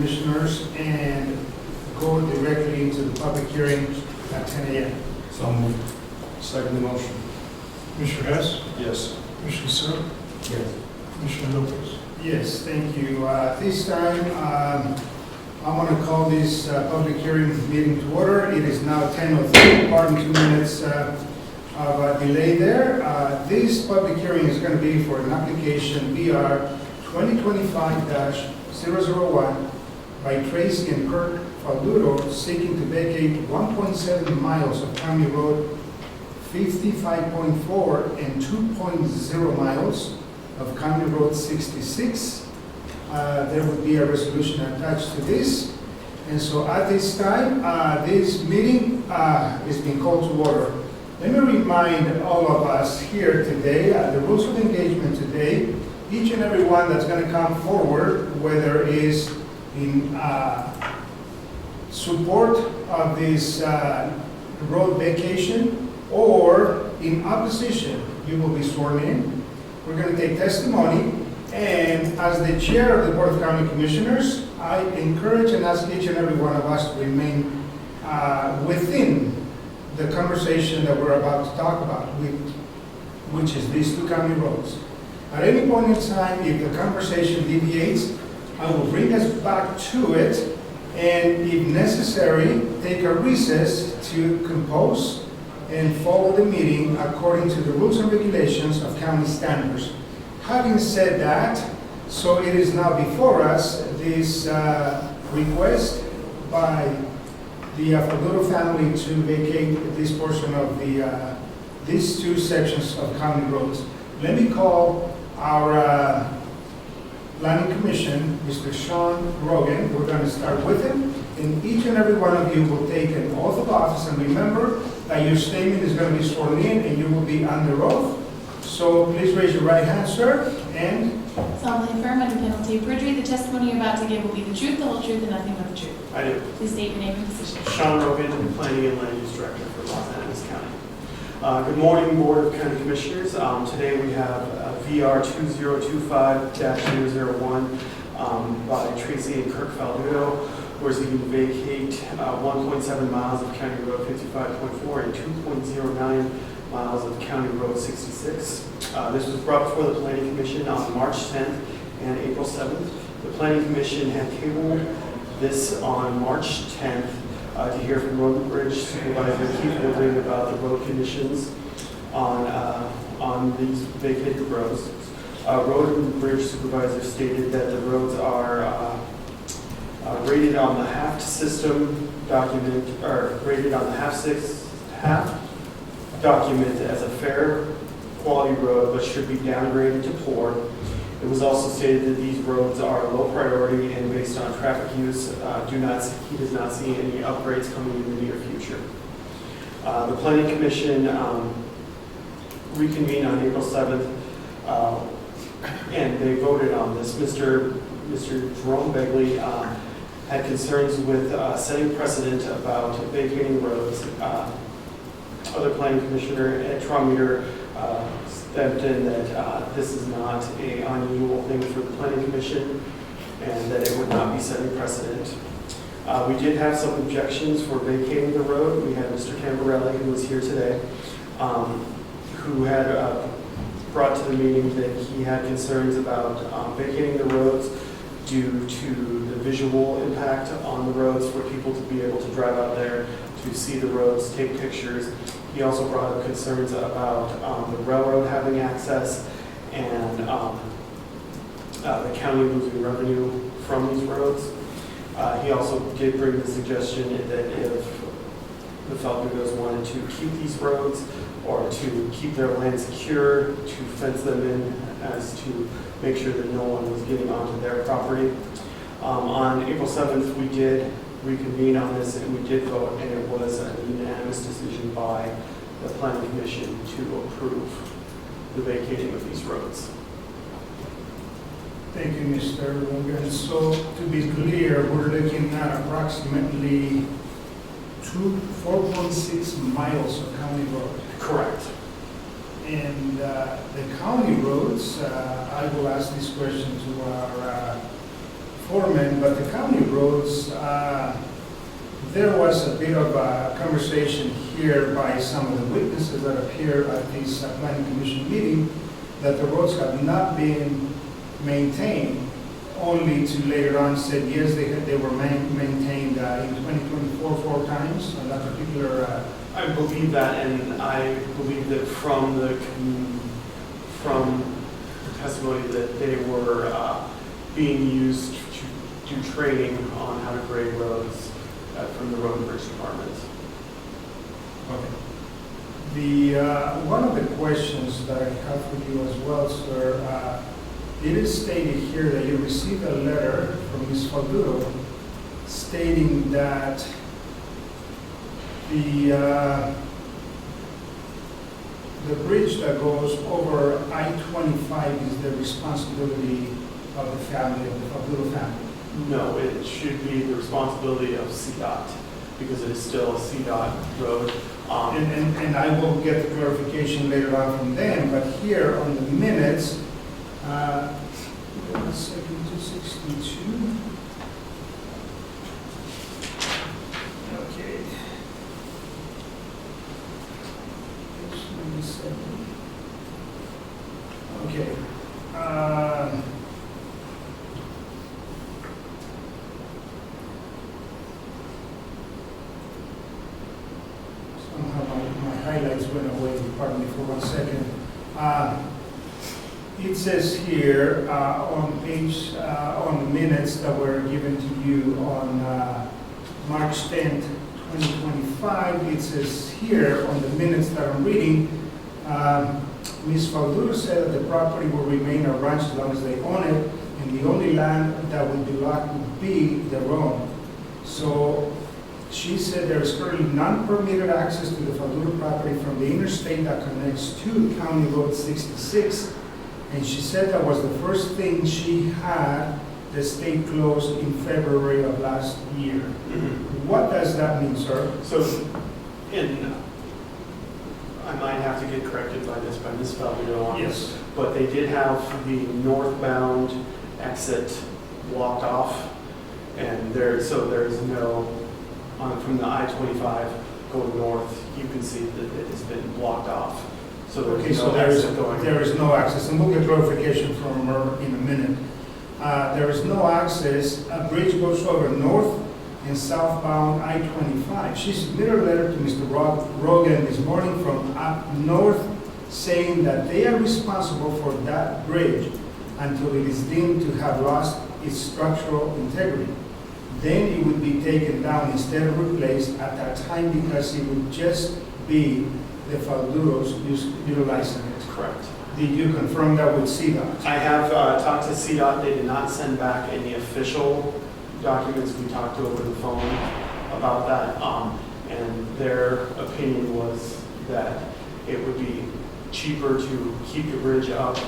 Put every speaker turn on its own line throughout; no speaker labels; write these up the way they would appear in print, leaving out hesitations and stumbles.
Commissioners and go directly into the public hearing at 10 a.m.
So moved. Second the motion.
Commissioner Hess?
Yes.
Commissioner Searle?
Yes.
Commissioner Lopez? Yes, thank you. This time, I want to call this public hearing meeting to order. It is now 10:03, pardon 2 minutes of delay there. This public hearing is going to be for an application BR 2025-001 by Tracy and Kirk Faldudo seeking to vacate 1.7 miles of County Road 55.4 and 2.0 miles of County Road 66. There would be a resolution attached to this. And so at this time, this meeting is being called to order. Let me remind all of us here today, the rules of engagement today, each and every one that's going to come forward, whether it is in support of this road vacation or in opposition, you will be sworn in. We're going to take testimony, and as the chair of the Board of County Commissioners, I encourage and ask each and every one of us to remain within the conversation that we're about to talk about, which is these two county roads. At any point in time, if the conversation deviates, I will bring us back to it, and if necessary, take a recess to compose and follow the meeting according to the rules and regulations of county standards. Having said that, so it is now before us this request by the Faldudo family to vacate this portion of these two sections of county roads. Let me call our Planning Commission, Mr. Sean Rogan. We're going to start with him, and each and every one of you will take an oath of office, and remember that your statement is going to be sworn in and you will be under oath. So please raise your right hand, sir, and
solemnly affirm under penalty of perjury the testimony you're about to give will be the truth, the whole truth, and nothing but the truth.
I do.
Please state your name and position.
Sean Rogan, Planning and Land Use Director for Los Animas County. Good morning, Board of County Commissioners. Today we have VR 2025-001 by Tracy and Kirk Faldudo, where seeking to vacate 1.7 miles of County Road 55.4 and 2.09 miles of County Road 66. This was brought before the Planning Commission on March 10th and April 7th. The Planning Commission had tabled this on March 10th to hear from Road and Bridge Supervisor Keith Woodring about the road conditions on these vacated roads. Road and Bridge Supervisor stated that the roads are rated on the HAFT system document, or rated on the HAFT document as a fair quality road, but should be downgraded to poor. It was also stated that these roads are low priority and based on traffic use, he does not see any upgrades coming in the near future. The Planning Commission reconvened on April 7th, and they voted on this. Mr. Jerome Begley had concerns with setting precedent about vacating roads. Other Planning Commissioner Ed Trometer stepped in that this is not an unusual thing for the Planning Commission and that it would not be setting precedent. We did have some objections for vacating the road. We had Mr. Cambarelli, who was here today, who had brought to the meeting that he had concerns about vacating the roads due to the visual impact on the roads for people to be able to drive out there to see the roads, take pictures. He also brought up concerns about the railroad having access and the county losing revenue from these roads. He also did bring the suggestion that if the Faldudos wanted to keep these roads or to keep their land secure, to fence them in as to make sure that no one was getting onto their property. On April 7th, we did reconvene on this and we did vote, and it was a unanimous decision by the Planning Commission to approve the vacating of these roads.
thank you, Mr. Rogan. So to be clear, we're looking at approximately 4.6 miles of county road.
Correct.
And the county roads, I will ask this question to our foreman, but the county roads, there was a bit of a conversation here by some of the witnesses that appear at this planning commission meeting that the roads have not been maintained, only to later on said, yes, they were maintained in 2024 4 times on that particular.
I believe that, and I believe that from the testimony that they were being used to do training on how to grade roads from the Road and Bridge Department.
Okay. The, one of the questions that I have for you as well, sir, it is stated here that you received a letter from Ms. Falduro stating that the bridge that goes over I-25 is the responsibility of the family, of the Falduro family.
No, it should be the responsibility of CDOT, because it is still a CDOT road.
And I will get the clarification later on from them, but here on the minutes, wait a second, 262. Okay. Page 97. Okay. Somehow my highlights went away, pardon me for 1 second. It says here on page, on the minutes that were given to you on March 10th, 2025, it says here on the minutes that I'm reading, Ms. Falduro said that the property will remain a ranch as long as they own it, and the only land that would be locked would be their own. So she said there is currently non-permitted access to the Falduro property from the interstate that connects to County Road 66. And she said that was the first thing she had the state closed in February of last year.
Mm-hmm.
What does that mean, sir?
So, I might have to get corrected by Ms. Falduro on this, but they did have the northbound exit blocked off, and so there's no, from the I-25 going north, you can see that it has been blocked off. So
Okay, so there is no access, and we'll get clarification from her in a minute. There is no access. A bridge goes over north and southbound I-25. She submitted a letter to Mr. Rogan this morning from up north saying that they are responsible for that bridge until it is deemed to have lost its structural integrity. Then it would be taken down instead of replaced at that time because it would just be the Falduros utilizing it.
Correct.
Did you confirm that with CDOT?
I have talked to CDOT. They did not send back any official documents. We talked to over the phone about that, and their opinion was that it would be cheaper to keep the bridge up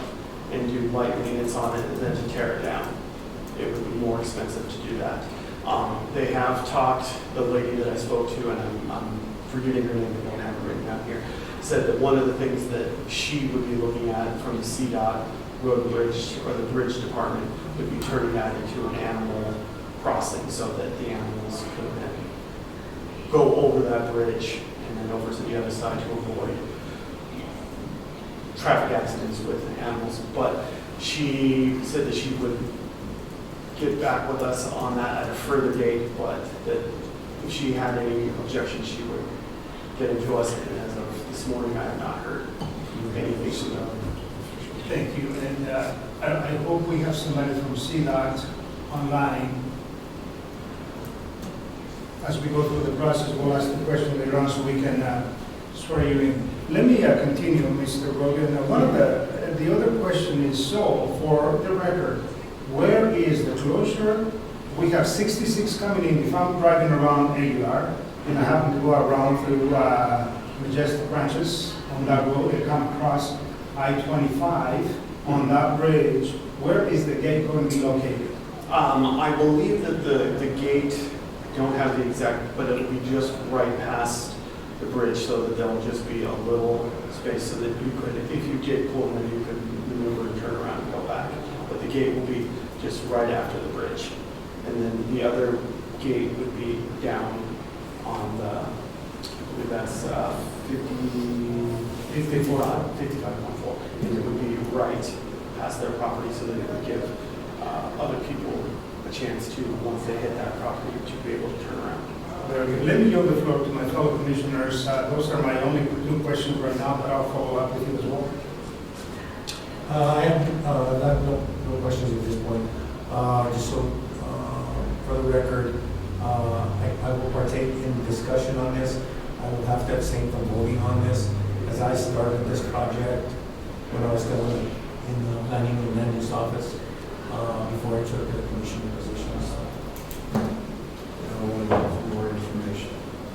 and do light maintenance on it than to tear it down. It would be more expensive to do that. They have talked, the lady that I spoke to, and I'm forgetting her name, I don't have it written down here, said that one of the things that she would be looking at from the CDOT Road and Bridge, or the Bridge Department, would be turning that into an animal crossing so that the animals could then go over that bridge and then over to the other side to avoid traffic accidents with animals. But she said that she would get back with us on that at a further date, but that if she had any objections, she would get into us. And as of this morning, I have not heard anything from them.
Thank you, and I hope we have somebody from CDOT online. As we go through the process, we'll ask the question later on so we can swear you in. Let me continue, Mr. Rogan. One of the other question is, so for the record, where is the closure? We have 66 coming in. If I'm driving around AUR and I happen to go around through Majestic Branches on that road, I come across I-25 on that bridge, where is the gate going to be located?
I believe that the gate, I don't have the exact, but it'll be just right past the bridge, so that there'll just be a little space so that you could, if you did pull in, you could maneuver and turn around and go back. But the gate will be just right after the bridge. the other gate would be down on the, I believe that's 55.4. And it would be right past their property so that it would give other people a chance to, once they hit that property, to be able to turn around.
Very good. Let me yield the floor to my fellow commissioners. Those are my only two questions right now, but I'll follow up with you as well.
I have no questions at this point. Just so, for the record, I will partake in the discussion on this. I will have to abstain from voting on this, as I started this project when I was still in the planning and land use office, before I took the commissioner position. So, I want to get more information.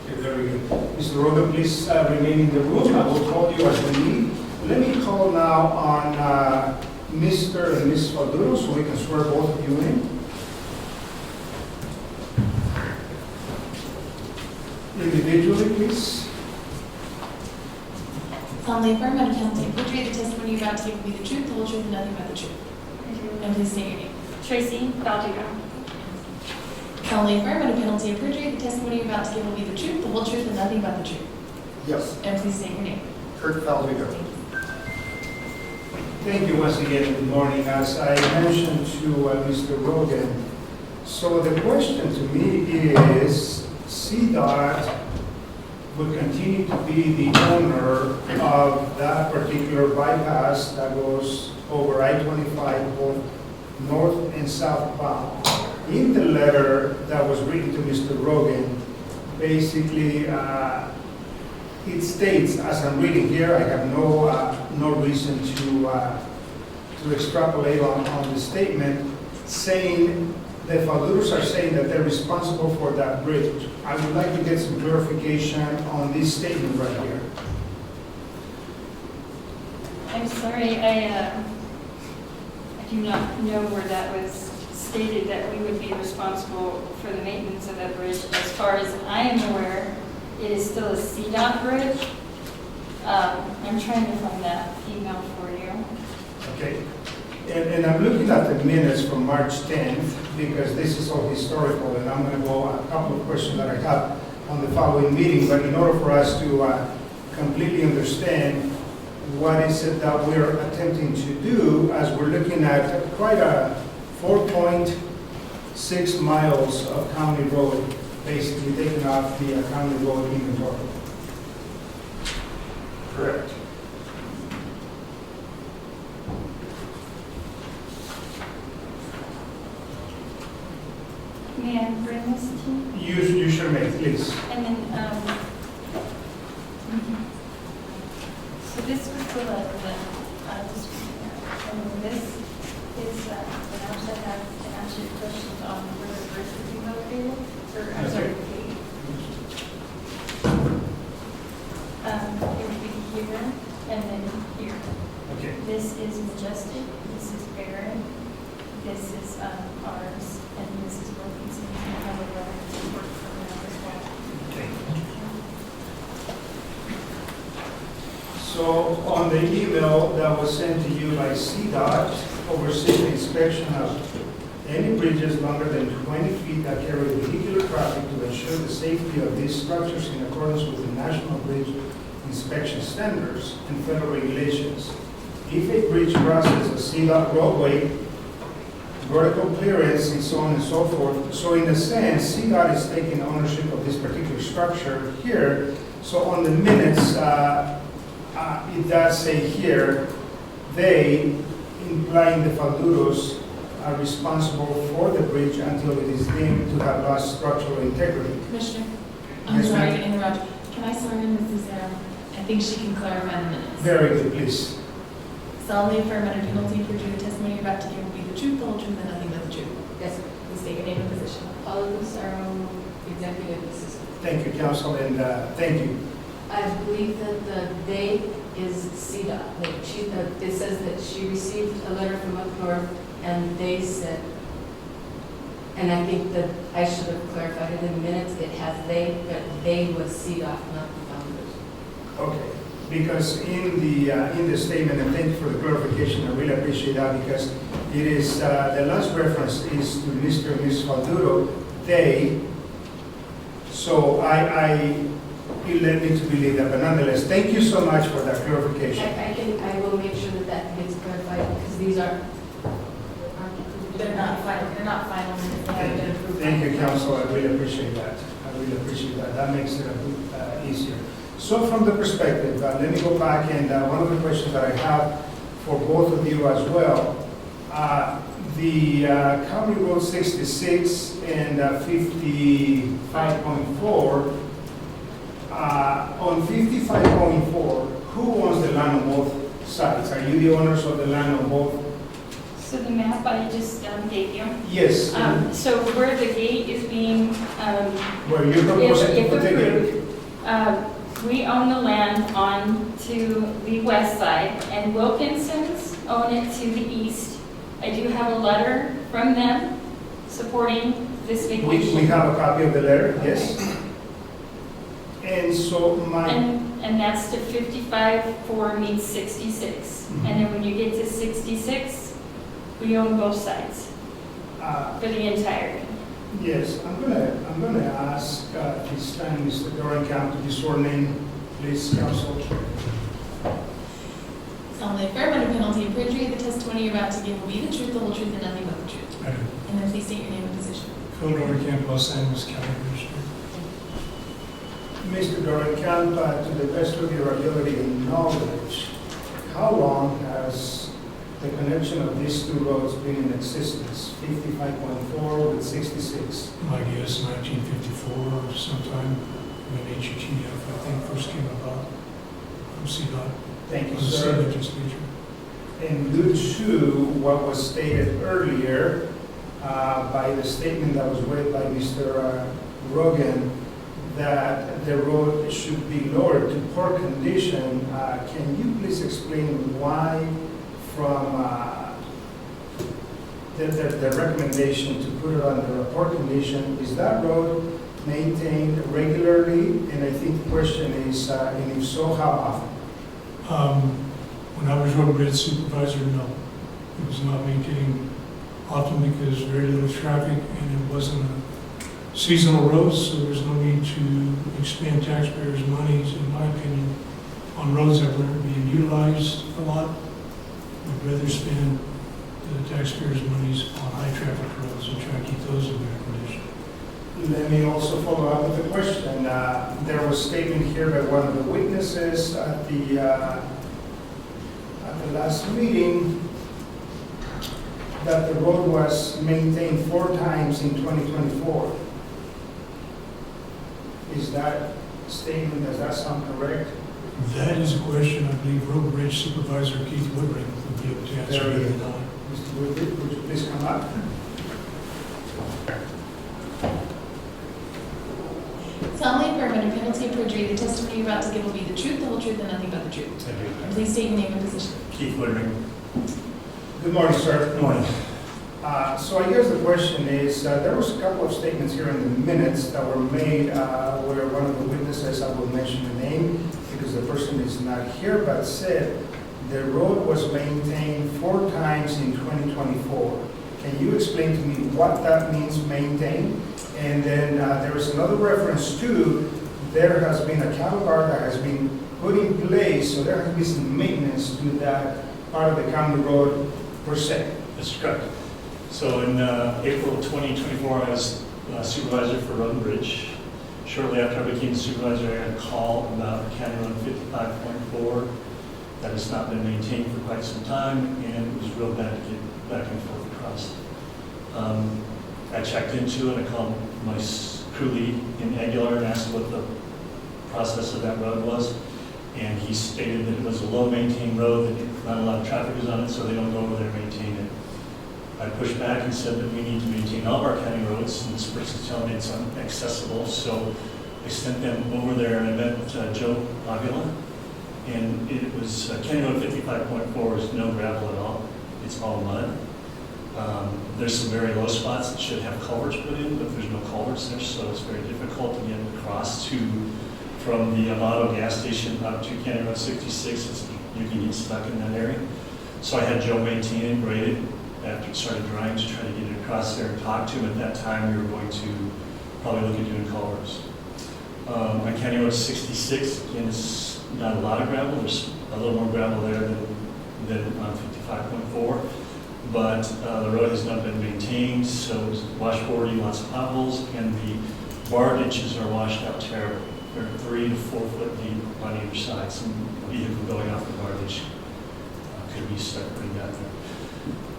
Okay, very good. Mr. Rogan, please remain in the room. I will call you as we need. Let me call now on Mr. and Ms. Falduro so we can swear both of you in. Individually, please.
Solemnly affirm under penalty of perjury, the testimony you're about to give will be the truth, the whole truth, and nothing but the truth. And please state your name.
Tracy Baldino.
Solemnly affirm under penalty of perjury, the testimony you're about to give will be the truth, the whole truth, and nothing but the truth.
Yes,
And please state your name.
Kurt Falvigo.
Thank you once again. Good morning. As I mentioned to Mr. Rogan, so the question to me is, CDOT will continue to be the owner of that particular bypass that goes over I-25 both north and southbound. In the letter that was written to Mr. Rogan, basically it states, as I'm reading here, I have no reason to extrapolate on the statement, saying the Falduros are saying that they're responsible for that bridge. I would like to get some clarification on this statement right here.
I'm sorry, I do not know where that was stated that we would be responsible for the maintenance of that bridge. As far as I am aware, it is still a CDOT bridge. I'm trying to find that email for you.
Okay. And I'm looking at the minutes from March 10th, because this is all historical, and I'm going to go a couple of questions that I have on the following meeting, but in order for us to completely understand what is it that we're attempting to do, as we're looking at quite a 4.6 miles of county road, basically taking off the county road inventory. Correct.
May I bring this to you?
You sure may, please.
And then, so this was the letter that I was reading out. And then this is the maps I have to answer your questions on where the bridge would be located, or, I'm sorry, the gate. It would be here, and then here.
Okay.
This is Majestic, this is Barron, this is ours, and this is Wilkinson. I have a letter to work from them as well.
Okay. So on the email that was sent to you by CDOT, overseeing the inspection of any bridges longer than 20 feet that carry vehicular traffic to ensure the safety of these structures in accordance with the National Bridge Inspection Standards and federal regulations. If a bridge crosses a CDOT roadway, vertical clearance, and so on and so forth. So in a sense, CDOT is taking ownership of this particular structure here. So on the minutes, it does say here, they, implying the Falduros, are responsible for the bridge until it is deemed to have lost structural integrity.
Commissioner, I'm
Yes,
sorry
ma'am.
to interrupt. Can I swear in Mrs. Zara? I think she can clarify the minutes.
Very good, please.
Solemnly affirm under penalty of perjury, the testimony you're about to give will be the truth, the whole truth, and nothing but the truth.
Yes,
Please state your name and position.
Paula Lucero, Executive Assistant.
Thank you, counsel, and thank you.
I believe that the they is CDOT. That it says that she received a letter from up north, and they said, and I think that I should have clarified it in the minutes, it has they, but they was CDOT, not the founders.
Okay, because in the statement, and thank you for the clarification, I really appreciate that, because it is, the last reference is to Mr. and Ms. Falduro. they. So you led me to believe that, but nonetheless, thank you so much for that clarification.
I will make sure that that gets clarified, because these are,
They're not final, minutes, they haven't been approved.
Thank you, council, I really appreciate that. That makes it easier. So from the perspective, let me go back, and one of the questions that I have for both of you as well, the County Road 66 and 55.4, on 55.4, who owns the land on both sides? Are you the owners of the land on both?
So the map I just gave you.
Yes.
So where the gate is being,
Where you're proposing to
if
put the gate?
approved, we own the land on to the west side, and Wilkinson's own it to the east. I do have a letter from them supporting this vacation.
We have a copy of the letter, yes. And so
And that's to 55-4 meets 66. And then when you get to 66, we own both sides for the entirety.
yes, I'm gonna ask this time Mr. Dorenkamp to be sworn in, please, counsel.
Solemnly affirm under penalty of perjury, the testimony you're about to give will be the truth, the whole truth, and nothing but the truth.
I do.
And then please state your name and position.
Phil Dovercamp, Los Animas County Commissioner.
Mr. Dorenkamp, to the best of your ability and knowledge, how long has the connection of these two roads been in existence, 55.4 with 66?
My guess, 1954 or sometime when HUTF, I think, first came about. CDOT.
Thank you,
Was the
sir.
state legislature.
And due to what was stated earlier by the statement that was read by Mr. Rogan, that the road should be lowered to poor condition, can you please explain why from the recommendation to put it under a poor condition? Is that road maintained regularly? And I think the question is, and if so, how often?
When I was road bridge supervisor, no. It was not maintained often because very little traffic and it wasn't a seasonal road, so there's no need to expend taxpayers' monies, in my opinion, on roads that weren't being utilized a lot. We'd rather spend the taxpayers' monies on high-traffic roads and try to keep those in better condition.
Let me also follow up with the question. There was statement here by one of the witnesses at the last meeting that the road was maintained 4 times in 2024. Is that statement, does that sound correct?
That is a question I believe Road Bridge Supervisor Keith Woodring would be able to answer
Very
better
good.
than I.
Mr. Woodley, would you please come up?
Solemnly affirm under penalty of perjury, the testimony you're about to give will be the truth, the whole truth, and nothing but the truth. And please state your name and position.
Keith Woodring.
Good morning, sir.
Good morning.
So I guess the question is, there was a couple of statements here in the minutes that were made where one of the witnesses, I will mention the name because the person is not here, but said the road was maintained 4 times in 2024. Can you explain to me what that means, maintained? And then there is another reference to, there has been a cattle guard that has been put in place, so there has been some maintenance to that part of the county road per se.
That's correct. So in April of 2024, I was supervisor for Road and Bridge. Shortly after I became supervisor, I got a call about County Road 55.4 that has not been maintained for quite some time, and it was real bad to get back and forth across. I checked into it. I called my crew lead in Aguilar and asked what the process of that road was, and he stated that it was a low-maintained road, that not a lot of traffic was on it, so they don't go over there and maintain it. I pushed back and said that we need to maintain all of our county roads, and this person's telling me it's inaccessible, so I sent them over there and I met Joe Avila, and it was, County Road 55.4 is no gravel at all, it's all mud. There's some very low spots that should have culverts put in, but there's no culverts there, so it's very difficult to get across from the Amato gas station up to County Road 66. You can get stuck in that area. So I had Joe maintain it, grade it, after it started drying to try to get it across there and talk to him. At that time, we were going to probably look at doing culverts. On County Road 66, again, it's not a lot of gravel. There's a little more gravel there than on 55.4. But the road has not been maintained, so it's washboardy, lots of potholes, and the bar ditches are washed out terribly. They're 3 to 4 foot deep on either side. Some vehicle going off the bar ditch could be stuck pretty bad there.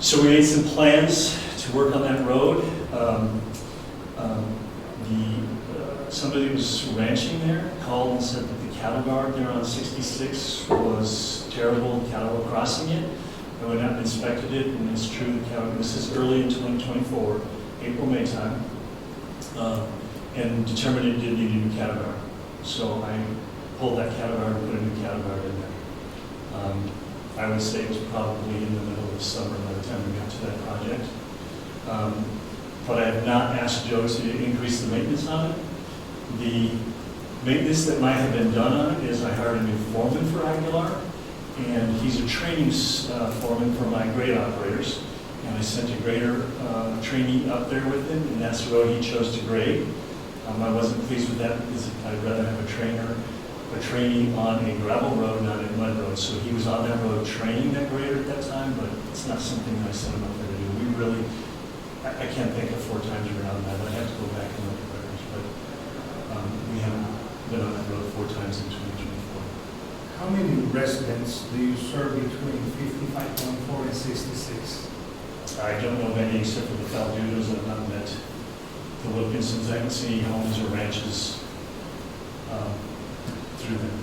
So we made some plans to work on that road. Somebody was ranching there, called and said that the cattle guard there on 66 was terrible, cattle were crossing it. I went out and inspected it, and it's true, the cattle, this is early in 2024, April, May time, and determined it did need a new cattle guard. So I pulled that cattle guard and put a new cattle guard in there. I would say it was probably in the middle of the summer by the time we got to that project. But I have not asked Joe to increase the maintenance on it. The maintenance that might have been done on it is I hired a new foreman for Aguilar, and he's a training foreman for my grade operators. And I sent a grader trainee up there with him, and that's the road he chose to grade. I wasn't pleased with that because I'd rather have a trainee on a gravel road, not a mud road. So he was on that road training that grader at that time, but it's not something that I sent him up there to do. We really, I can't think of 4 times around that. I'd have to go back and look at records, but we haven't been on that road 4 times in 2024.
How many residents do you serve between 55.4 and 66?
I don't know of any except for the Faldudos. I've not met the Wilkinsons. I haven't seen any homes or ranches through them.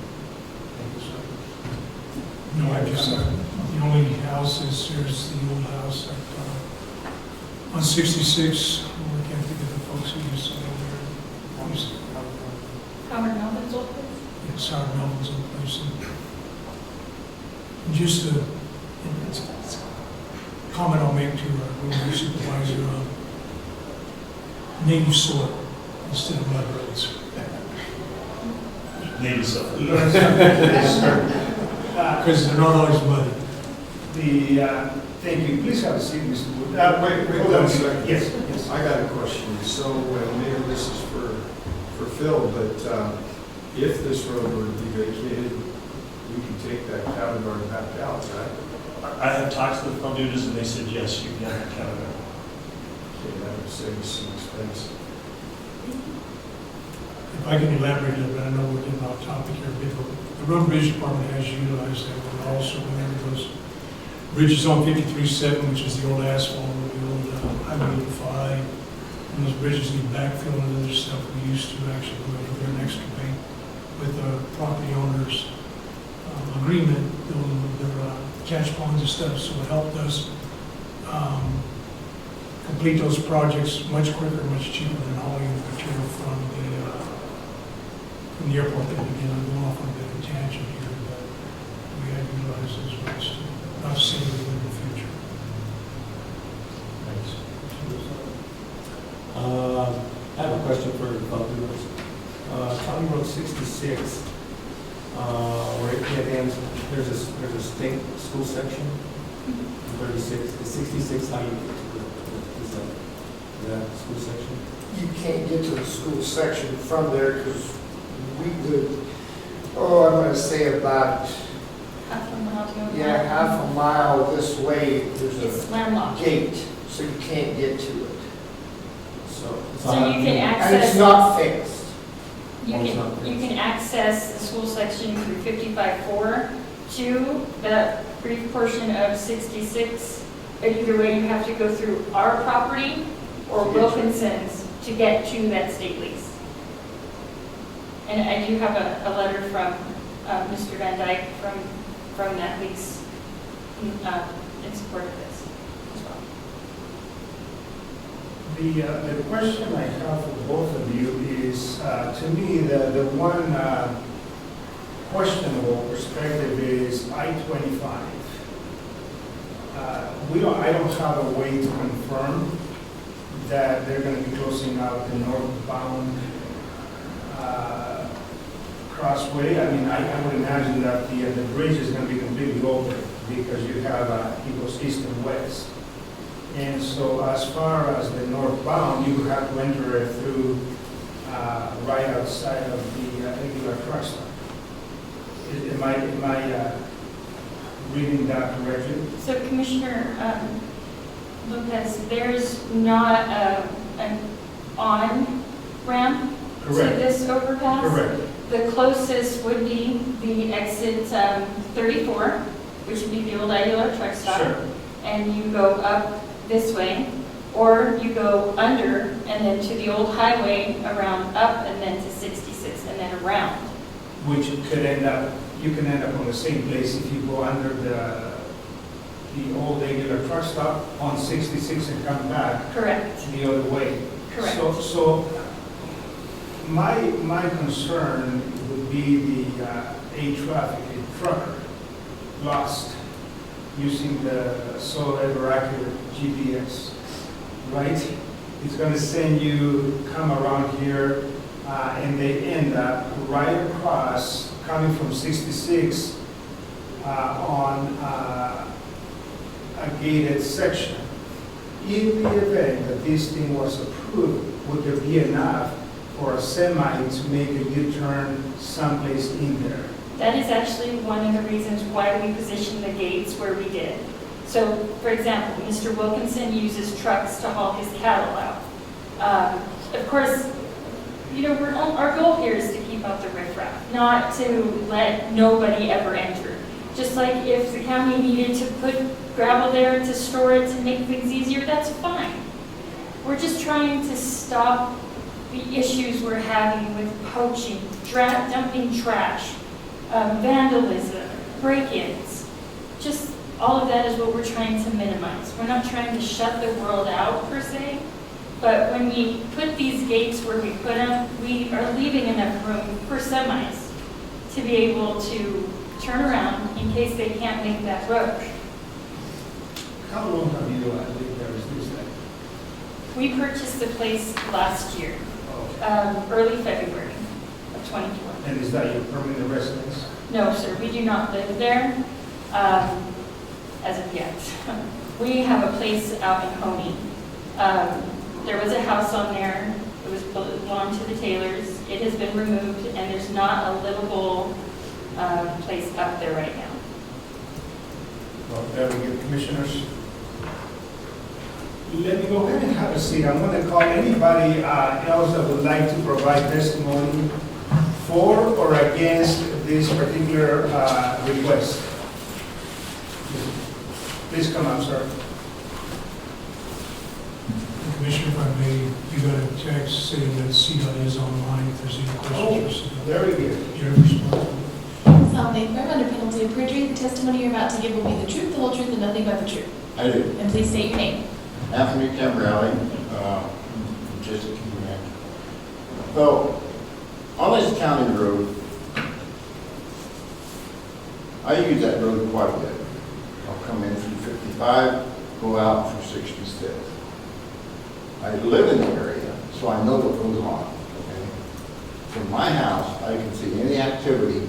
No, I just, the only house is, there's the old house at, on 66, I can't think of the folks who used to live there. Used to-
Howard Melvin's old place?
It's our Melvin's old place. And just a comment I'll make to our road supervisor, native soil instead of mud roads.
Native stuff.
Because they're not always muddy.
Thank you. Please have a seat, Mr. Wood.
Wait
hold on.
one second.
Yes, yes.
I got a question. So, maybe this is for Phil, but if this road were to be vacated, we can take that cattle guard back out, right?
I have talked to the Faldudos and they said, yes, you can have a cattle guard.
Okay, that would save us some expense.
If I can elaborate a little bit, I know we're getting off topic here a bit, but the road and bridge department has utilized that one also whenever those bridges on 53-7, which is the old asphalt, or the old Highway 85, and those bridges need backfill and other stuff, we used to actually go over there and excavate with the property owners' agreement, building their catch ponds and stuff, so it helped us complete those projects much quicker, much cheaper than hauling the material from the airport. That again, I'm going off on a bit of a tangent here, but we had utilized those roads to not save them in the future.
Thanks. I have a question for the Faldudos. County Road 66, where it ends, there's a state school section, 36, the 66, how you get to that school section?
You can't get to the school section from there because we would, I'm going to say about,
Half a mile to go.
half a mile this way, there's
It's
a
landlocked.
gate, so you can't get to it.
So you can
And
access.
it's not fixed.
You can access the school section through 55-4 to that brief portion of 66. But either way, you have to go through our property or
To get to it.
Wilkinson's to get to that state lease. And I do have a letter from Mr. Van Dyke from that lease in support of this as well.
The question I have for both of you is, to me, the one questionable perspective is I-25. I don't have a way to confirm that they're going to be closing out the northbound crossway. I mean, I would imagine that the bridge is going to be completely over because you have, it goes east and west. And so as far as the northbound, you would have to enter it through, right outside of the regular truck stop. Am I reading that correctly?
So Commissioner Lopez, there's not an on-ramp to
Correct.
this overpass?
Correct.
The closest would be the exit 34, which would be the old Aguilar truck stop.
Sure.
And you go up this way, or you go under and then to the old highway around up and then to 66 and then around.
Which could end up, you can end up on the same place if you go under the old regular truck stop on 66 and come back
Correct.
the other way.
Correct.
So my concern would be the a trucker lost using the so ever accurate GPS, right? It's going to send you, come around here, and they end up right across, coming from 66 on a gated section. In the event that this thing was approved, would there be enough for a semi to make a U-turn someplace in there?
That is actually one of the reasons why we positioned the gates where we did. So, for example, Mr. Wilkinson uses trucks to haul his cattle out. Of course, you know, our goal here is to keep out the riffraff, not to let nobody ever enter. Just like if the county needed to put gravel there to store it to make things easier, that's fine. We're just trying to stop the issues we're having with poaching, dumping trash, vandalism, break-ins. Just all of that is what we're trying to minimize. We're not trying to shut the world out per se, but when we put these gates where we put them, we are leaving enough room for semis to be able to turn around in case they can't make that road.
How long have you lived there? Is this like?
We purchased the place last year,
Oh,
early February of 2020.
and is that your permanent residence?
No, sir, we do not live there as of yet. We have a place out in Honey. There was a house on there. It was belonged to the Taylors. It has been removed, and there's not a livable place up there right now.
Well, there we go, commissioners. Let me go ahead and have a seat. I'm going to call anybody else that would like to provide testimony for or against this particular request. Please come up, sir.
Commissioner, if I may, you got a text saying that CDOT is online, if there's any questions for CDOT.
Very good.
You're responsible.
Solemnly affirm under penalty of perjury, the testimony you're about to give will be the truth, the whole truth, and nothing but the truth.
I do.
And please state your name.
Anthony Tamborelli, just a community. So, on this county road, I use that road quite a bit. I'll come in through 55, go out through 66. I live in the area, so I know what goes on, okay? From my house, I can see any activity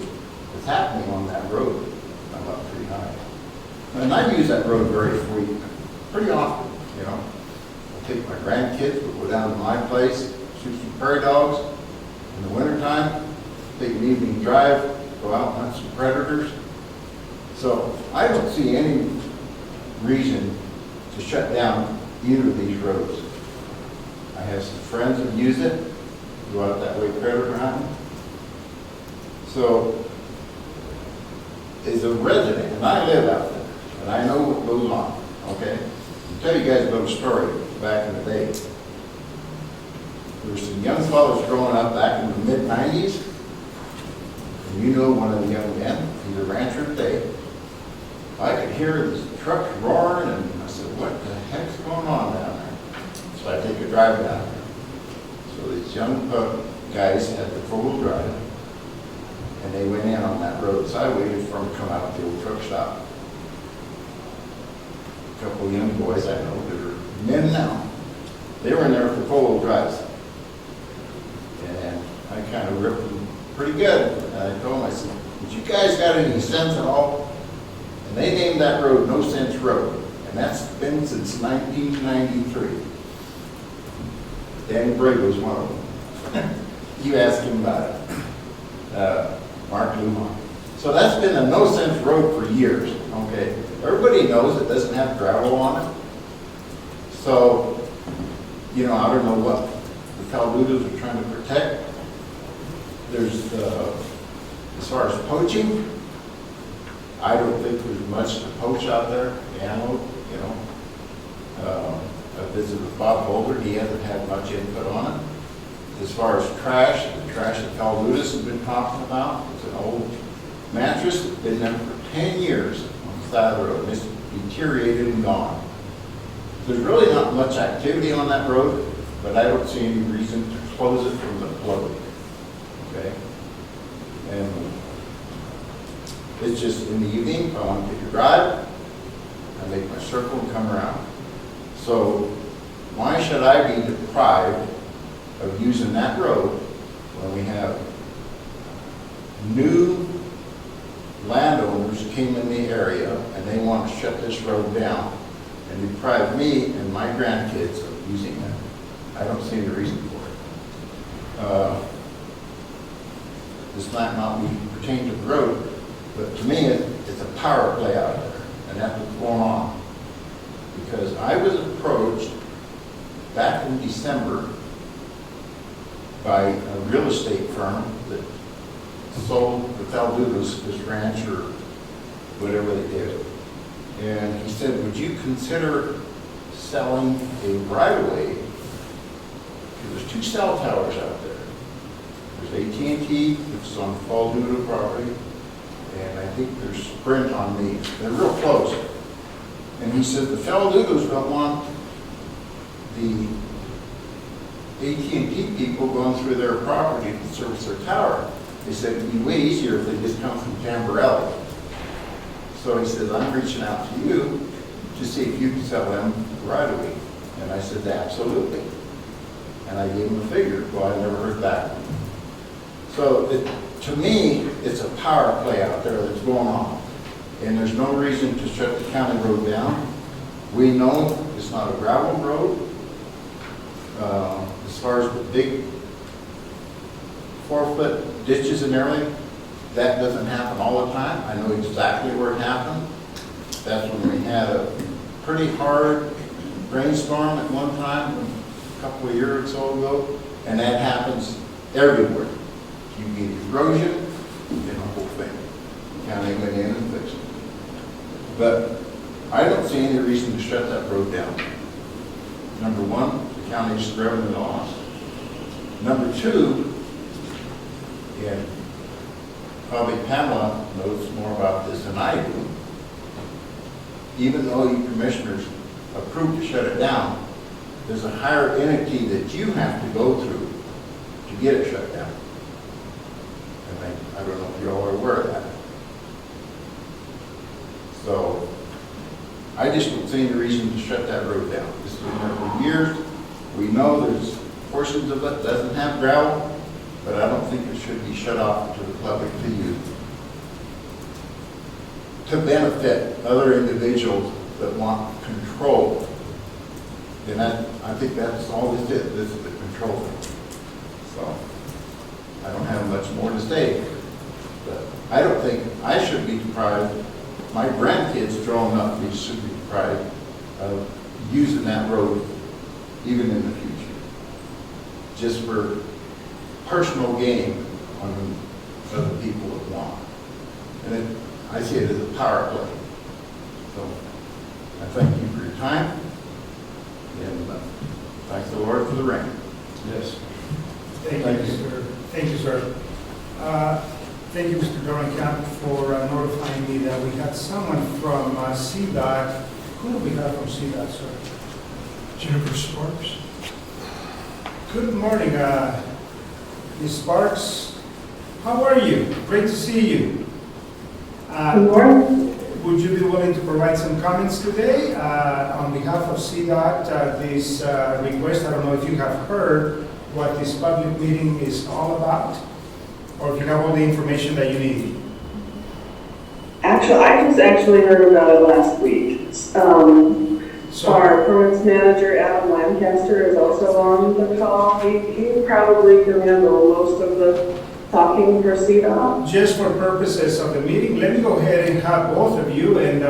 that's happening on that road. I'm up pretty high. And I use that road pretty often, you know. I take my grandkids, we'll go down to my place, shoot some prairie dogs. In the wintertime, take an evening drive, go out and hunt some predators. So I don't see any reason to shut down either of these roads. I have some friends that use it, go out that way predator hunting. So, as a resident, and I live out there, and I know what goes on, okay? I'll tell you guys a little story back in the day. There were some young fellows growing up back in the mid-90s, and you know one of the young men, he's a rancher today. I could hear this truck roaring, and I said, what the heck's going on down there? So I take a drive down there. So these young guys had the four-wheel drive, and they went in on that road. So I waited for them to come out at the old truck stop. A couple of young boys I know that are men now, they were in there for four-wheel drives. And I kind of ripped them pretty good. And I told them, I said, did you guys got any sense at all? And they named that road No Sense Road. And that's been since 1993. Danny Bray was one of them. You asked him about it. Mark Luman. So that's been a no-sense road for years, okay? Everybody knows it doesn't have gravel on it. So, you know, I don't know what the Caldudas are trying to protect. There's, as far as poaching, I don't think there's much to poach out there, antelope, you know. I visited with Bob Holder, he hasn't had much input on it. As far as trash, the trash that Caldudas has been talking about, it's an old mattress that's been there for 10 years on the side of the road. It's deteriorated and gone. There's really not much activity on that road, but I don't see any reason to close it from the public. Okay? And it's just in the evening, if I want to take a drive, I make my circle and come around. So why should I be deprived of using that road when we have new landowners came in the area and they want to shut this road down and deprive me and my grandkids of using it? I don't see any reason for it. This might not be pertaining to the road, but to me, it's a power play out there, and that's what's going on. Because I was approached back in December by a real estate firm that sold the Caldudas this ranch or whatever they did. And he said, would you consider selling a right-of-way? Because there's 2 cell towers out there. There's AT&T, which is on Calduda property, and I think there's Sprint on me. They're real close. And he said the Caldudas don't want the AT&T people going through their property to service their tower. They said it'd be way easier if they just come from Tamborelli. So he says, I'm reaching out to you to see if you can sell them right away. And I said, absolutely. And I gave him a figure. Well, I never heard back. So to me, it's a power play out there that's going on. And there's no reason to shut the county road down. We know it's not a gravel road. As far as the big 4-foot ditches and everything, that doesn't happen all the time. I know exactly where it happened. That's when we had a pretty hard rainstorm at one time, a couple of years or so ago, and that happens everywhere. You get erosion, you know, the whole thing. The county went in and fixed it. But I don't see any reason to shut that road down. Number one, the county's revenue loss. Number two, and probably Pamela knows more about this than I do, even though you commissioners approved to shut it down, there's a higher entity that you have to go through to get it shut down. And I don't know if you all are aware of that. So I just don't see any reason to shut that road down. This has been there for years. We know there's portions of it that doesn't have gravel, but I don't think it should be shut off to the public to use to benefit other individuals that want control. And I think that's all this is. This is the control thing. So I don't have much more to say, but I don't think I should be deprived. My grandkids growing up, they should be deprived of using that road even in the future, just for personal gain on other people that want. And I see it as a power play. So I thank you for your time, and thank the Lord for the rain.
Yes.
Thank you, sir. Thank you, sir. Thank you, Mr. Dorenkamp, for notifying me that we had someone from CDOT. Who do we have from CDOT, sir?
Jennifer Sparks.
Good morning, Ms. Sparks. How are you? Great to see you.
Good morning.
Would you be willing to provide some comments today on behalf of CDOT, this request? I don't know if you have heard what this public meeting is all about, or if you have all the information that you need.
Actually, I just heard about it last week.
So,
Our permits manager, Adam Lancaster, is also on the call. He probably can handle most of the talking for CDOT.
just for purposes of the meeting, let me go ahead and have both of you, and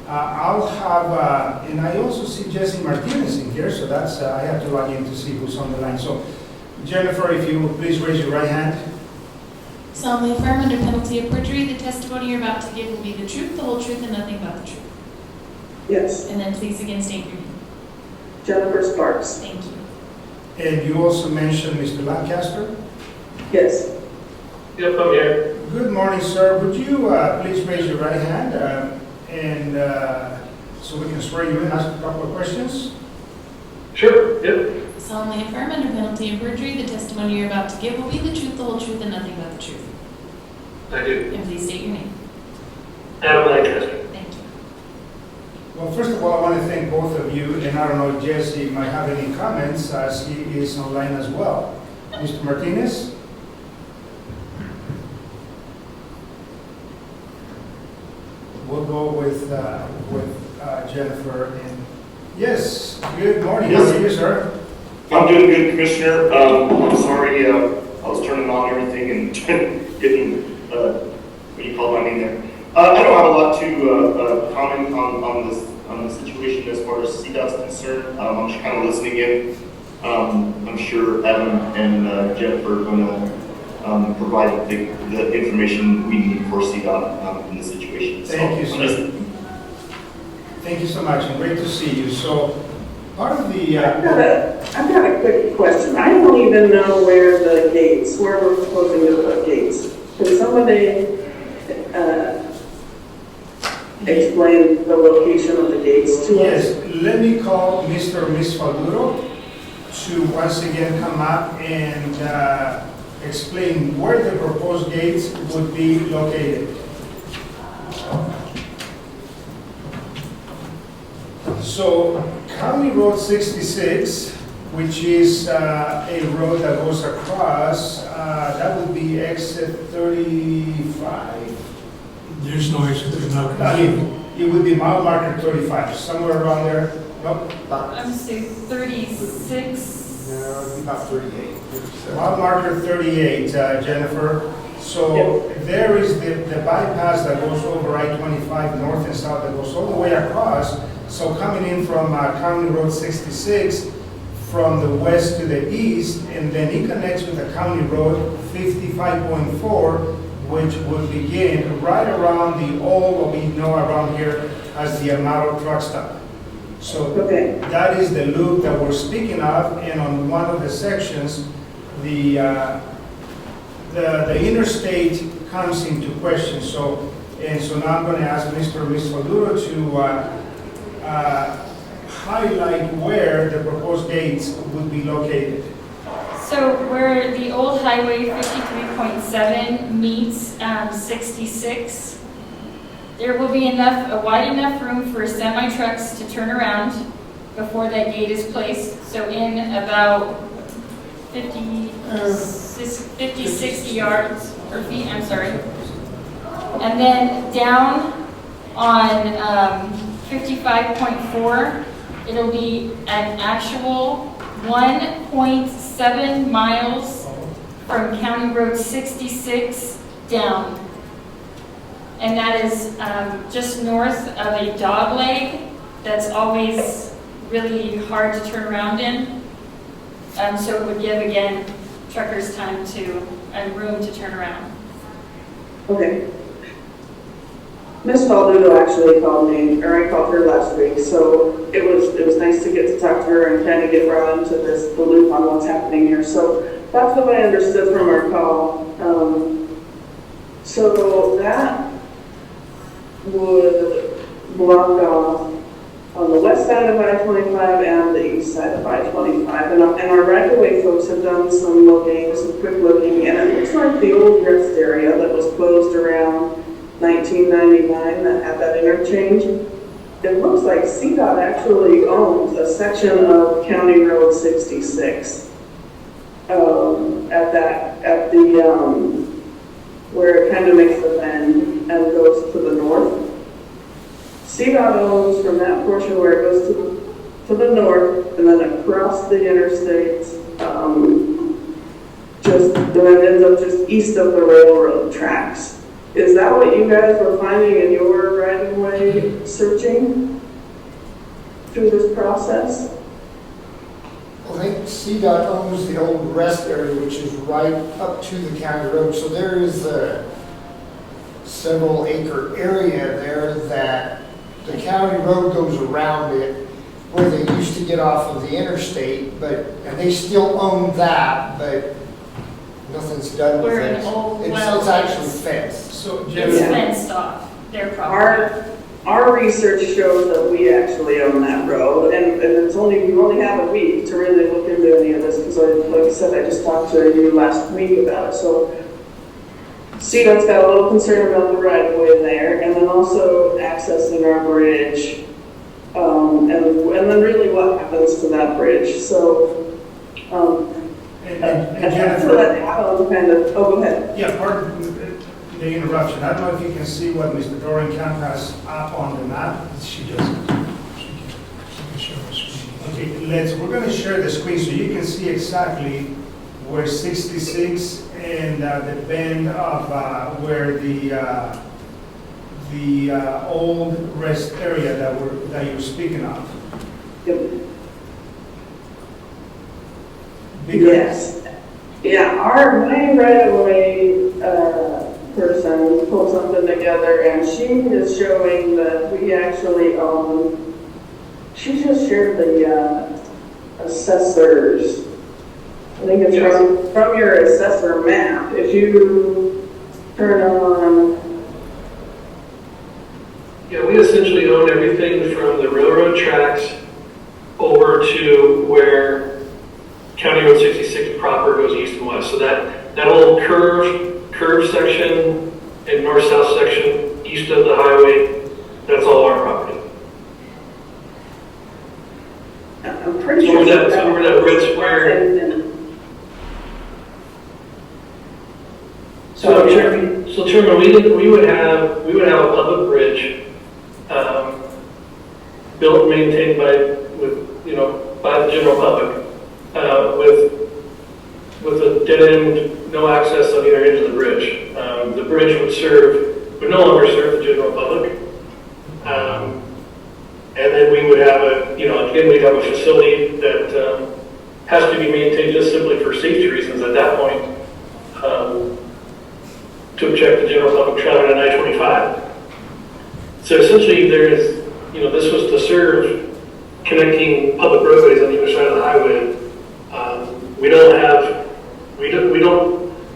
I'll have, and I also see Jesse Martinez in here, so that's, I have to log in to see who's on the line. So Jennifer, if you would please raise your right hand.
Solemnly affirm under penalty of perjury, the testimony you're about to give will be the truth, the whole truth, and nothing but the truth.
Yes,
And then please again state your name.
Jennifer Sparks.
Thank you.
And you also mentioned Mr. Lancaster.
Yes.
Yep, I'm here.
Good morning, sir. Would you please raise your right hand, and so we can swear you in, ask a couple of questions?
Sure, yep.
Solemnly affirm under penalty of perjury, the testimony you're about to give will be the truth, the whole truth, and nothing but the truth.
I do.
And please state your name.
Adam Lancaster.
Thank you.
Well, first of all, I want to thank both of you, and I don't know if Jesse might have any comments, as he is online as well. Mr. Martinez? We'll go with Jennifer, and yes, good morning. How are you, sir?
I'm doing good, Commissioner. I'm sorry, I was turning on everything and getting, when you called my name there. I don't have a lot to comment on the situation as far as CDOT's concerned. I'm just kind of listening in. I'm sure Adam and Jennifer are going to provide the information we need for CDOT in this situation.
Thank you, sir. Thank you so much, and great to see you. So, part of the...
I've got a quick question. I don't even know where we're proposing to put gates. Can somebody explain the location of the gates to us?
Yes, let me call Mr. or Ms. Falduro to once again come up and explain where the proposed gates would be located. So, County Road 66, which is a road that goes across, that would be exit 35.
There's no exit, there's not.
I mean, it would be mile marker 35, somewhere around there. Nope.
I'm say 36.
No, it'd be about 38.
Mile marker 38, Jennifer. So there is the bypass that goes over I-25 north and south that goes all the way across. So coming in from County Road 66 from the west to the east, and then it connects with the County Road 55.4, which would begin right around the old, what we know around here as the Amaro truck stop. So that is the loop that we're speaking of, and on one of the sections, the interstate comes into question. So now I'm going to ask Mr. or Ms. Falduro to highlight where the proposed gates would be located.
So where the old highway 53.7 meets 66, there will be a wide enough room for semi-trucks to turn around before that gate is placed. So in about 50, 60 yards, or feet, I'm sorry. And then down on 55.4, it'll be an actual 1.7 miles from County Road 66 down. And that is just north of a dog leg that's always really hard to turn around in. So it would give, again, truckers time and room to turn around.
Okay. Ms. Falduro actually called me, or I called her last week, so it was nice to get to talk to her and kind of get brought into the loop on what's happening here. So that's what I understood from our call. So that would block off on the west side of I-25 and the east side of I-25. And our right-of-way folks have done some quick looking, and it looks like the old rest area that was closed around 1999 that had that interchange. It looks like CDOT actually owns a section of County Road 66 at where it kind of makes the bend and goes to the north. CDOT owns from that portion where it goes to the north and then across the interstate, then it ends up just east of the railroad tracks. Is that what you guys were finding in your right-of-way searching through this process?
I think CDOT owns the old rest area, which is right up to the county road. So there is a several acre area there that the county road goes around it, where they used to get off of the interstate, and they still own that, but nothing's done with
We're
it.
an old
It's
well.
actually fenced.
So,
It's
Jenna,
fenced off, their property.
Our research shows that we actually own that road, and we only have a week to really look into any of this, because like I said, I just talked to you last week about it, so CDOT's got a little concern about the right of way there, and then also accessing our bridge, and then really what happens to that bridge, so,
and
after
Jennifer,
that happened, kind of, oh, go ahead.
yeah, pardon the interruption. I don't know if you can see what Mr. Dorenkamp has up on the map.
She doesn't. She can show us.
Okay, we're going to share the screen so you can see exactly where 66 and the bend of where the old rest area that you were speaking of.
Yep.
Because-
Yes. Yeah, my right-of-way person pulled something together, and she is showing that we actually own, she just shared the assessors. I think it's from your assessor map. If you turn on,
Yeah, we essentially own everything from the railroad tracks over to where County Road 66 proper goes east and west. So that whole curve section and north-south section east of the highway, that's all our property.
I'm pretty
So
sure.
where that red square. So Chairman, we would have a public bridge built and maintained by the general public with a dead end, no access on either end of the bridge. The bridge would no longer serve the general public. And then we would have we'd have a facility that has to be maintained just simply for safety reasons at that point, to protect the general public traveling on I-25. So essentially this was to serve connecting public roadways on either side of the highway.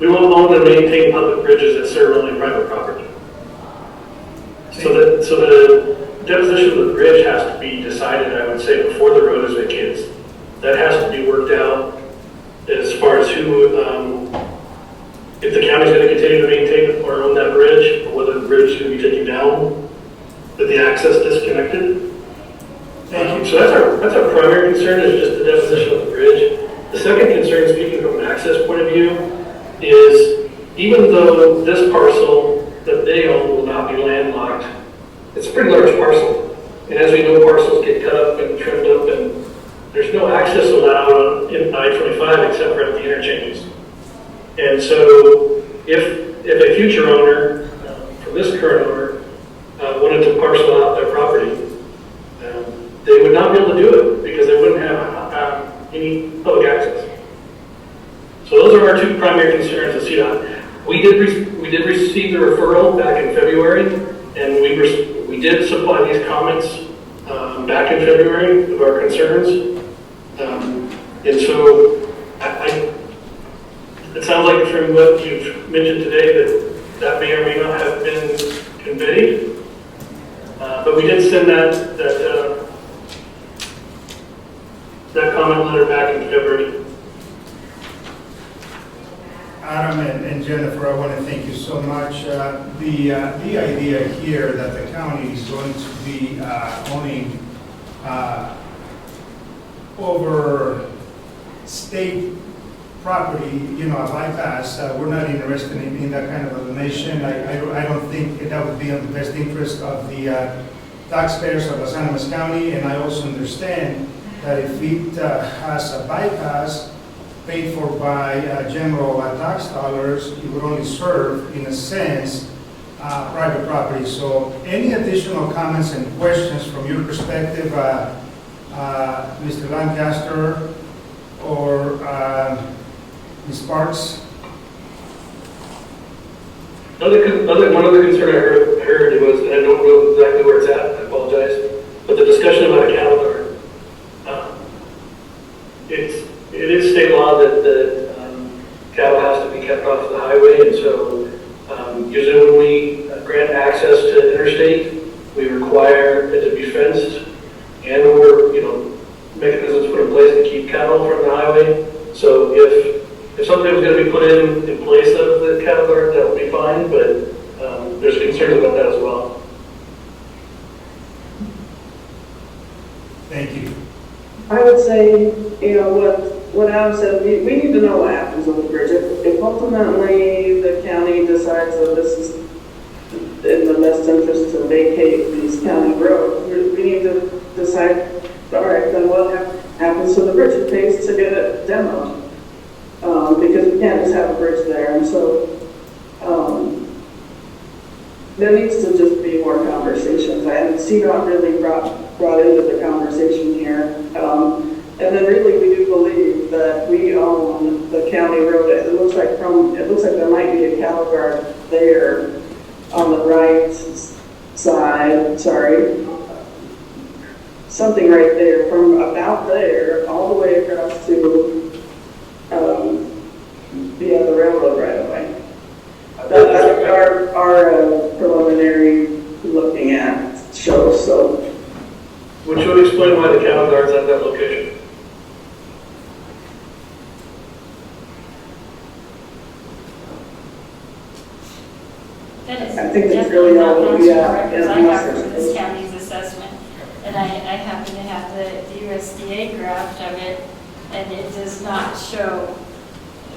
We won't own and maintain public bridges that serve only private property. So the deposition of the bridge has to be decided, I would say, before the road is vacated. That has to be worked out as far as if the county's going to continue to maintain or own that bridge, or whether the bridge is going to be taken down, with the access disconnected. So that's our primary concern, is just the deposition of the bridge. The second concern, speaking from an access point of view, is even though this parcel that they own will not be landlocked, it's a pretty large parcel. And as we know, parcels get cut up and trimmed up, and there's no access allowed in I-25 except for at the interchanges. And so if a future owner, from this current owner, wanted to parcel out their property, they would not be able to do it because they wouldn't have any public access. So those are our two primary concerns at CDOT. We did receive the referral back in February, and we did supply these comments back in February of our concerns. And so it sounds like from what you've mentioned today that may or may not have been conveyed. But we did send that comment letter back in February.
Adam and Jennifer, I want to thank you so much. The idea here that the county is going to be owning over state property, a bypass, we're not interested in that kind of a donation. I don't think that would be in the best interest of the taxpayers of Los Animas County, and I also understand that if it has a bypass paid for by general tax dollars, it would only serve, in a sense, private property. So any additional comments and questions from your perspective, Mr. Lancaster or Ms. Sparks?
One other concern I heard was, and I don't know exactly where it's at, I apologize, but the discussion about a cattle guard. It is state law that cattle has to be kept off the highway, and so usually when we grant access to interstate, we require it to be fenced and/or mechanisms put in place to keep cattle from the highway. So if something was going to be put in place of the cattle guard, that would be fine, but there's concerns about that as well.
Thank you.
I would say, what Adam said, we need to know what happens on the bridge. If ultimately the county decides that this is in the best interest to vacate these county roads, we need to decide, all right, then what happens to the bridge? It pays to get it demoed. Because we can't just have a bridge there. And so there needs to just be more conversations. And CDOT really brought into the conversation here. And then really we do believe that we own the county road. It looks like there might be a cattle guard there on the right side, something right there, from about there all the way across to the railroad right away. That's what our preliminary looking at shows. So,
which would explain why the cattle guard's at that location.
That is
I think it's
definitely
really
not
all
matching
we
the
have
records
in
I have
the
from this county's assessment. And I happen to have the USDA graft of it, and it does not show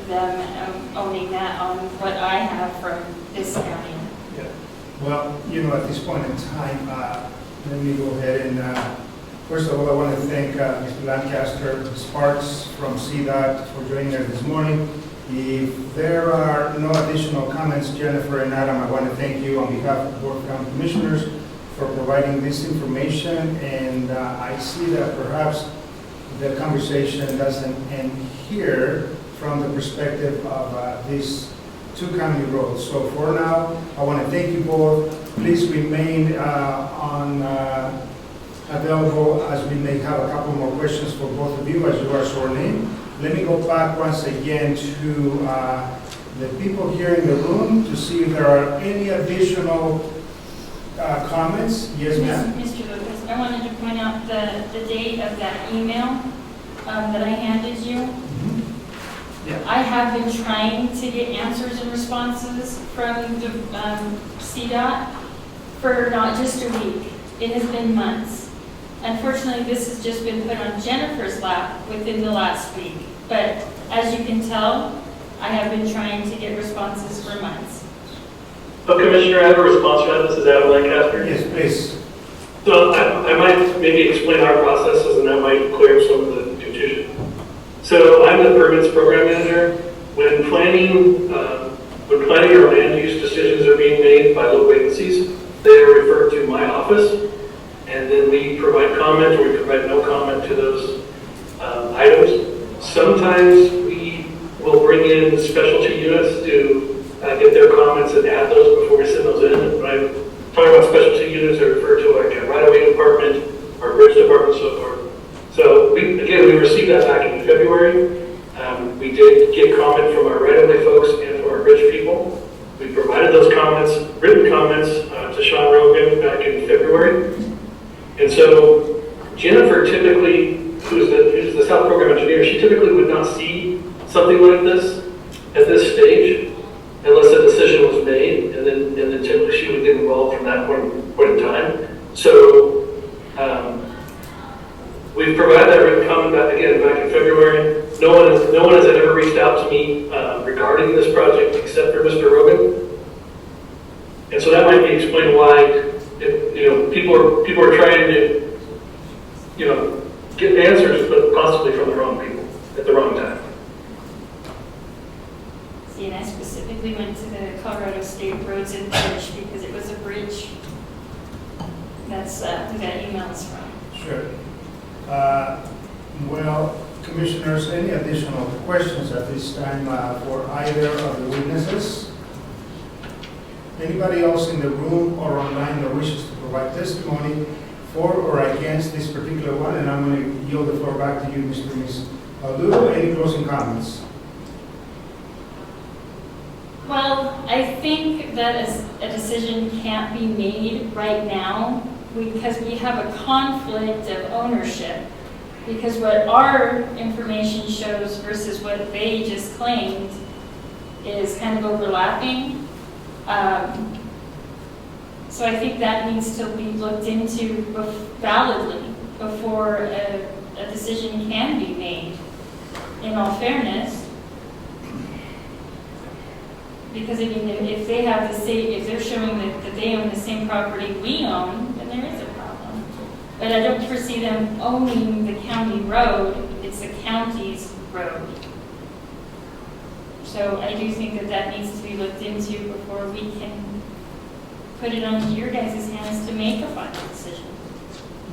them owning that on what I have from this county.
Well, at this point in time, let me go ahead and, first of all, I want to thank Mr. Lancaster, Ms. Sparks from CDOT for joining us this morning. If there are no additional comments, Jennifer and Adam, I want to thank you on behalf of the Board of County Commissioners for providing this information. And I see that perhaps the conversation doesn't end here from the perspective of these two county roads. So for now, I want to thank you both. Please remain available as we may have a couple more questions for both of you as you are sworn in. Let me go back once again to the people here in the room to see if there are any additional comments. Yes, ma'am.
Mr. Lucas, I wanted to point out the date of that email that I handed you.
Yeah.
I have been trying to get answers and responses from the CDOT for not just a week. It has been months. Unfortunately, this has just been put on Jennifer's lap within the last week. But as you can tell, I have been trying to get responses for months.
So Commissioner, I have a response to that. This is Adam Lancaster.
Yes, please.
So I might maybe explain our processes, and that might clear up some of the confusion. So I'm the permits program manager. When planning or land use decisions are being made by local agencies, they are referred to my office, and then we provide comment or we provide no comment to those items. Sometimes we will bring in specialty units to get their comments and add those before we send those in. When I'm talking about specialty units, I refer to like a right-of-way department or bridge department, so forth. So we received that back in February. We did get comment from our right-of-way folks and from our bridge people. We provided those comments, written comments, to Sean Rogan back in February. And so Jennifer typically, who's the South Program Engineer, she typically would not see something like this at this stage unless a decision was made, and then typically she would get involved from that point in time. So we've provided that written comment back in February. No one has ever reached out to me regarding this project except for Mr. Rogan. And so that might be explained why people are trying to, get answers, but possibly from the wrong people at the wrong time.
See, and I specifically went to the Colorado State Roads and Bridge because it was a bridge. That's who that email is from.
Sure. Well, Commissioners, any additional questions at this time for either of the witnesses? Anybody else in the room or online that wishes to provide testimony for or against this particular one? And I'm going to yield the floor back to you, Mr. and Ms. Aldudo. Any closing comments?
Well, I think that a decision can't be made right now because we have a conflict of ownership. Because what our information shows versus what they just claimed is kind of overlapping. So I think that needs to be looked into validly before a decision can be made, in all fairness. Because I mean, if they have the same, if they're showing that they own the same property we own, then there is a problem. But I don't foresee them owning the county road. It's the county's road. So I do think that needs to be looked into before we can put it onto your guys' hands to make a final decision.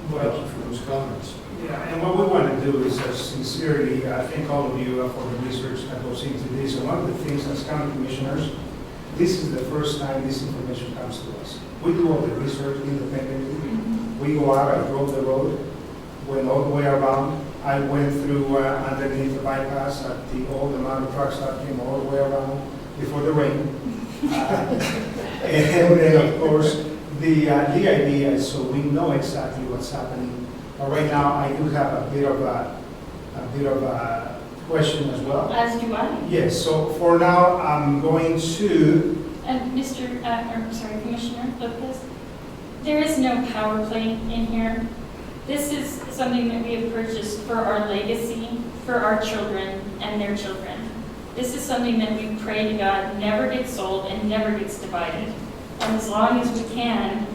Thank you for those comments.
Yeah, and what we want to do is sincerely thank all of you for the research that goes into this. And one of the things as county commissioners, this is the first time this information comes to us. We do all the research independently. We go out, I drove the road, went all the way around. I went through underneath the bypass at the old amount of trucks that came all the way around before the rain. And then, of course, the idea is so we know exactly what's happening. But right now, I do have a bit of a question as well.
As do I.
Yes. So for now, I'm going to.
And Commissioner Lopez, there is no power play in here. This is something that we have purchased for our legacy, for our children and their children. This is something that we pray to God never gets sold and never gets divided. And as long as we can,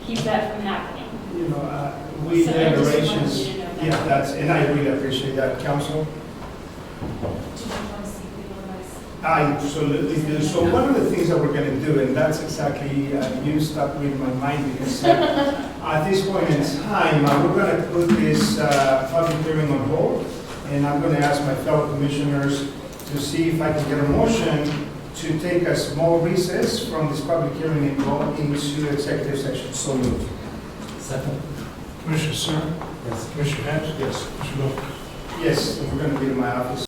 keep that from happening.
You know, we
So
generations.
I just wanted you to know that.
Yeah, that's, and I really appreciate that, Council. I absolutely do. So one of the things that we're going to do, and that's exactly, you stuck with my mind because at this point in time, we're going to put this public hearing on hold, and I'm going to ask my fellow commissioners to see if I can get a motion to take a small recess from this public hearing and go into executive session. So moved.
Second?
Commissioner Searle?
Yes.
Commissioner Hatch?
Yes.
Commissioner Lopez?
Yes, we're going to be in my office.